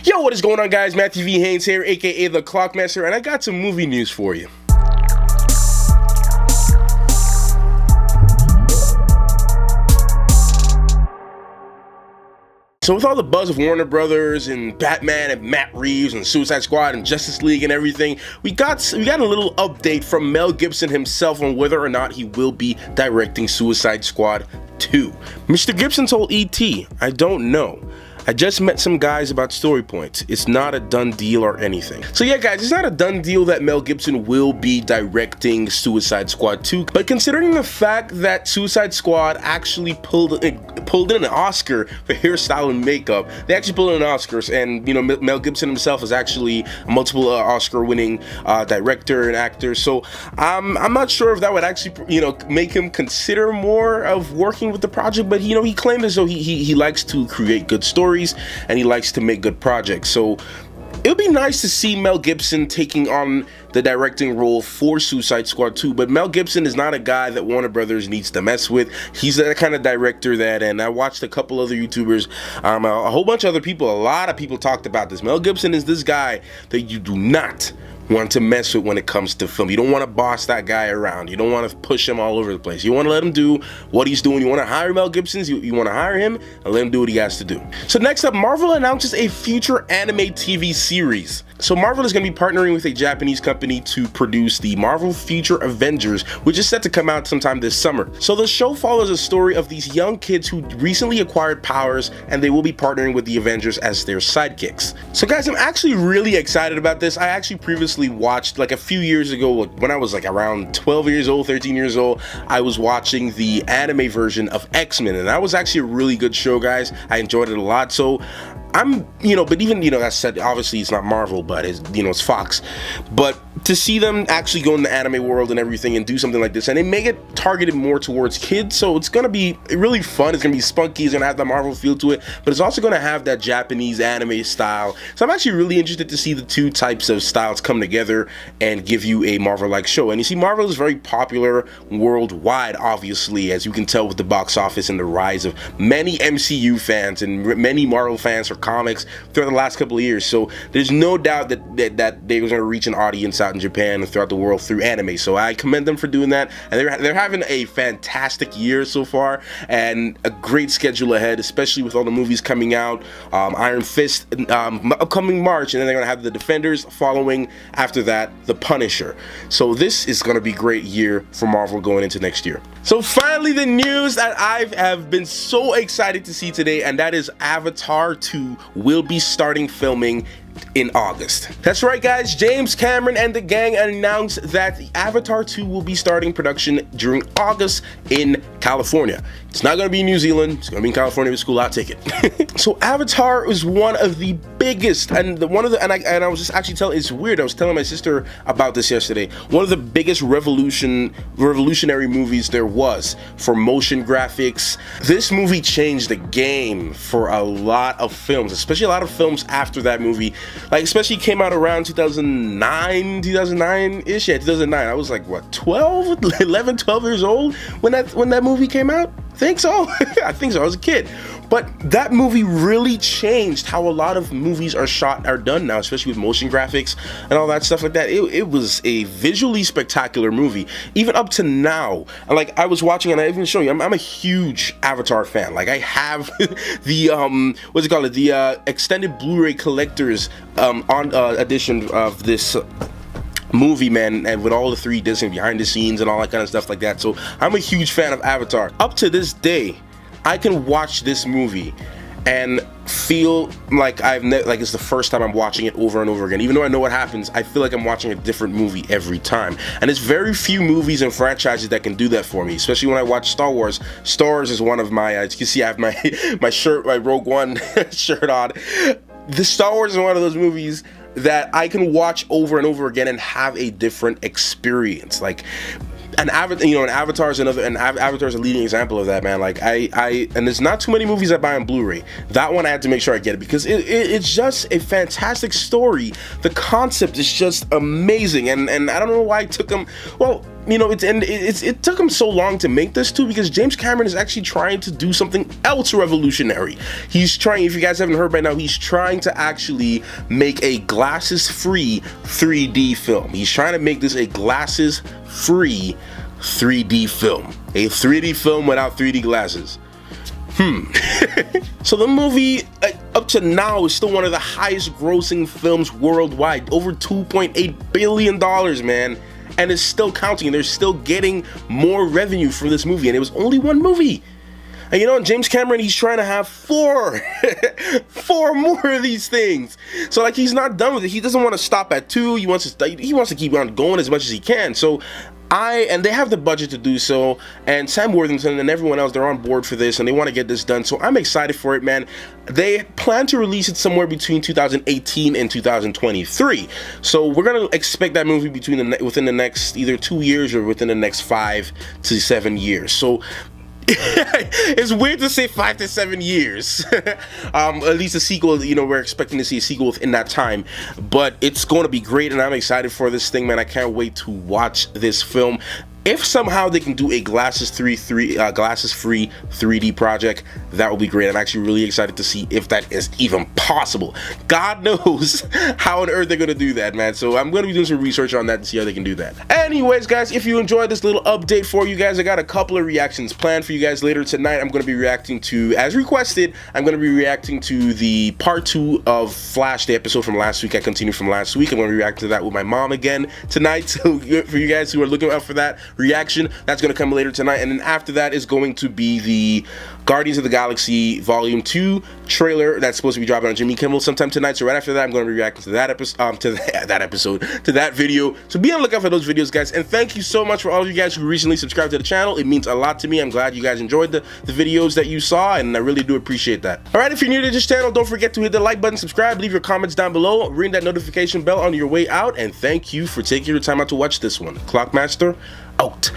Yo, what is going on, guys? Matthew V. Haynes here, aka the Clockmaster, and I got some movie news for you. So with all the buzz of Warner Brothers and Batman and Matt Reeves and Suicide Squad and Justice League and everything, we got a little update from Mel Gibson himself on whether or not he will be directing Suicide Squad 2. Mr. Gibson told E.T., "I don't know. I just met some guys about story points. It's not a done deal or anything." So yeah, guys, it's not a done deal that Mel Gibson will be directing Suicide Squad 2, but considering the fact that Suicide Squad actually pulled in an Oscar for hairstyle and makeup, they actually pulled in Oscars, and you know, Mel Gibson himself is actually a multiple Oscar-winning director and actor. So I'm not sure if that would actually, make him consider more of working with the project. But he claimed as though he likes to create good stories and he likes to make good projects. So it would be nice to see Mel Gibson taking on the directing role for Suicide Squad 2, but Mel Gibson is not a guy that Warner Brothers needs to mess with. He's that kind of director that, and I watched a couple other YouTubers, a whole bunch of other people, a lot of people talked about this. Mel Gibson is this guy that you do not want to mess with when it comes to film. You don't want to boss that guy around. You don't want to push him all over the place. You want to let him do what he's doing. You want to hire Mel Gibson. You want to hire him and let him do what he has to do. So next up, Marvel announces a future anime TV series. So Marvel is going to be partnering with a Japanese company to produce the Marvel Future Avengers, which is set to come out sometime this summer. So the show follows a story of these young kids who recently acquired powers, and they will be partnering with the Avengers as their sidekicks. So guys, I'm actually really excited about this. I actually previously watched, like a few years ago, when I was like around 12 years old, 13 years old, I was watching the anime version of X-Men, and that was actually a really good show, guys. I enjoyed it a lot. So I'm, but even, that said, obviously it's not Marvel, but it's Fox. But to see them actually go in the anime world and everything and do something like this, and they make it targeted more towards kids, so it's gonna be really fun. It's gonna be spunky. It's gonna have the Marvel feel to it, but it's also gonna have that Japanese anime style. So I'm actually really interested to see the two types of styles come together and give you a Marvel-like show. And you see, Marvel is very popular worldwide, obviously, as you can tell with the box office and the rise of many MCU fans and many Marvel fans for comics throughout the last couple of years. So there's no doubt that they're going to reach an audience out in Japan and throughout the world through anime. So I commend them for doing that, and they're having a fantastic year so far and a great schedule ahead, especially with all the movies coming out. Iron Fist upcoming March, and then they're going to have the Defenders following after that, the Punisher. So this is going to be a great year for Marvel going into next year. So finally, the news that I have been so excited to see today, and that is Avatar 2 will be starting filming in August. That's right, guys. James Cameron and the gang announced that the Avatar 2 will be starting production during August in California. It's not going to be in New Zealand. It's going to be in California with a school out ticket. So Avatar is one of the biggest, and I was just actually telling, it's weird, I was telling my sister about this yesterday, one of the biggest revolutionary movies there was for motion graphics. This movie changed the game for a lot of films, especially a lot of films after that movie. Like, especially came out around 2009-ish. Yeah, 2009. I was like, what, 11, 12 years old when that movie came out? I think so. I think so. I was a kid. But that movie really changed how a lot of movies are done now, especially with motion graphics and all that stuff like that. It was a visually spectacular movie, even up to now. Like, I was watching, and I even show you, I'm a huge Avatar fan. Like, I have the the extended Blu-ray collector's edition of this movie, man, and with all the 3 discs and behind the scenes and all that kind of stuff like that. So I'm a huge fan of Avatar. Up to this day, I can watch this movie and feel like it's the first time I'm watching it over and over again. Even though I know what happens, I feel like I'm watching a different movie every time. And there's very few movies and franchises that can do that for me, especially when I watch Star Wars. Star Wars is one of my, as you can see, I have my shirt, my Rogue One shirt on. The Star Wars is one of those movies that I can watch over and over again and have a different experience. Like, and Avatar is another, and Avatar is a leading example of that, man. Like, and there's not too many movies I buy on Blu-ray. That one I had to make sure I get it because it's just a fantastic story. The concept is just amazing, and I don't know why it took them. Well, you know, it took him so long to make this too, because James Cameron is actually trying to do something else revolutionary. He's trying, if you guys haven't heard by now, he's trying to actually make a glasses-free 3D film. He's trying to make this a glasses-free 3D film. A 3D film without 3D glasses. So the movie, up to now, is still one of the highest grossing films worldwide. Over $2.8 billion, man. And it's still counting, and they're still getting more revenue from this movie, and it was only one movie. And you know, James Cameron, he's trying to have four more of these things. So like, he's not done with it. He doesn't want to stop at 2. He wants to keep on going as much as he can. So and they have the budget to do so, and Sam Worthington and everyone else, they're on board for this, and they want to get this done. So I'm excited for it, man. They plan to release it somewhere between 2018 and 2023. So we're gonna expect that movie within the next either 2 years or within the next 5 to 7 years. So it's weird to say 5 to 7 years. At least a sequel, you know, we're expecting to see a sequel within that time, but it's going to be great, and I'm excited for this thing, man. I can't wait to watch this film. If somehow they can do a glasses-free 3D project, that will be great. I'm actually really excited to see if that is even possible. God knows how on earth they're gonna do that, man. So I'm gonna be doing some research on that to see how they can do that. Anyways, guys, if you enjoyed this little update for you guys, I got a couple of reactions planned for you guys later tonight. I'm gonna be reacting to, as requested, I'm gonna be reacting to the part 2 of Flash, the episode from last week. I continued from last week. I'm gonna react to that with my mom again tonight. So for you guys who are looking out for that reaction, that's going to come later tonight. And then after that is going to be the Guardians of the Galaxy Volume 2 trailer that's supposed to be dropping on Jimmy Kimmel sometime tonight. So right after that, I'm going to be reacting to that episode, to that video. So be on the lookout for those videos, guys. And thank you so much for all of you guys who recently subscribed to the channel. It means a lot to me. I'm glad you guys enjoyed the videos that you saw, and I really do appreciate that. All right, if you're new to this channel, don't forget to hit the like button, subscribe, leave your comments down below, ring that notification bell on your way out, and thank you for taking your time out to watch this one. Clockmaster out.